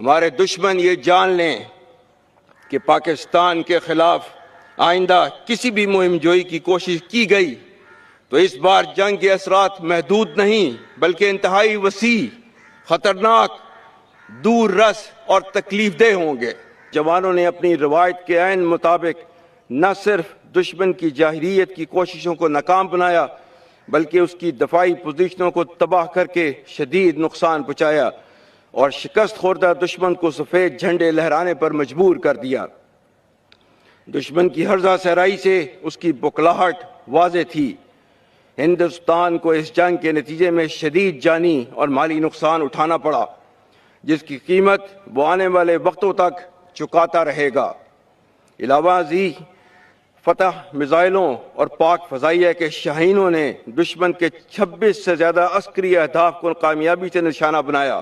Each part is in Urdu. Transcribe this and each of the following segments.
ہمارے دشمن یہ جان لیں کہ پاکستان کے خلاف آئندہ کسی بھی مہم جوئی کی کوشش کی گئی تو اس بار جنگ کے اثرات محدود نہیں بلکہ انتہائی وسیع، خطرناک، دور رس اور تکلیف دہ ہوں گے۔ جوانوں نے اپنی روایت کے عین مطابق نہ صرف دشمن کی جارحیت کی کوششوں کو ناکام بنایا بلکہ اس کی دفاعی پوزیشنوں کو تباہ کر کے شدید نقصان پہنچایا اور شکست خوردہ دشمن کو سفید جھنڈے لہرانے پر مجبور کر دیا۔ دشمن کی ہرزہ صحرائی سے اس کی بکھلاہٹ واضح تھی۔ ہندوستان کو اس جنگ کے نتیجے میں شدید جانی اور مالی نقصان اٹھانا پڑا، جس کی قیمت وہ آنے والے وقتوں تک چکاتا رہے گا۔ علاوہ ازیں فتح میزائلوں اور پاک فضائیہ کے شاہینوں نے دشمن کے 26 سے زیادہ عسکری اہداف کو کامیابی سے نشانہ بنایا۔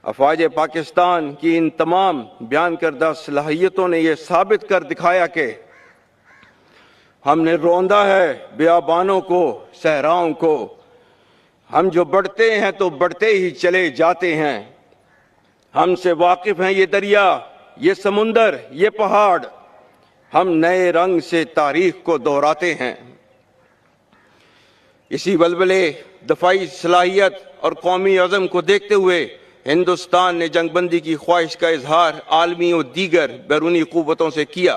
افواج پاکستان کی ان تمام بیان کردہ صلاحیتوں نے یہ ثابت کر دکھایا کہ ہم نے روندا ہے بیابانوں کو، صحراؤں کو۔ ہم جو بڑھتے ہیں تو بڑھتے ہی چلے جاتے ہیں۔ ہم سے واقف ہیں یہ دریا، یہ سمندر، یہ پہاڑ۔ ہم نئے رنگ سے تاریخ کو دہراتے ہیں۔ اسی ولولے، دفاعی صلاحیت اور قومی عزم کو دیکھتے ہوئے ہندوستان نے جنگ بندی کی خواہش کا اظہار عالمی اور دیگر بیرونی قوتوں سے کیا۔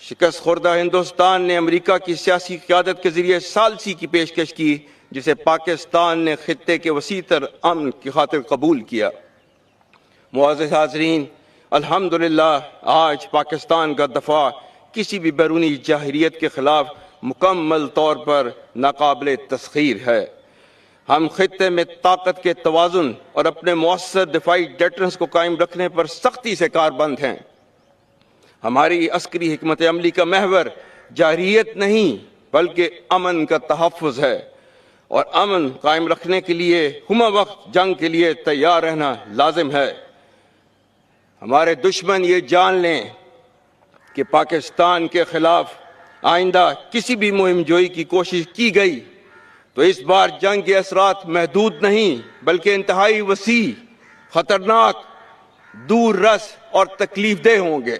شکست خوردہ ہندوستان نے امریکہ کی سیاسی قیادت کے ذریعے ثالثی کی پیشکش کی، جسے پاکستان نے خطے کے وسیع تر امن کی خاطر قبول کیا۔ معزز حاضرین، الحمدللہ آج پاکستان کا دفاع کسی بھی بیرونی جارحیت کے خلاف مکمل طور پر ناقابل تسخیر ہے۔ ہم خطے میں طاقت کے توازن اور اپنے مؤثر دفاعی ڈیٹرنس کو قائم رکھنے پر سختی سے کاربند ہیں۔ ہماری عسکری حکمت عملی کا محور جارحیت نہیں بلکہ امن کا تحفظ ہے، اور امن قائم رکھنے کے لیے ہمہ وقت جنگ کے لیے تیار رہنا لازم ہے۔ ہمارے دشمن یہ جان لیں کہ پاکستان کے خلاف آئندہ کسی بھی مہم جوئی کی کوشش کی گئی تو اس بار جنگ کے اثرات محدود نہیں بلکہ انتہائی وسیع، خطرناک، دور رس اور تکلیف دہ ہوں گے۔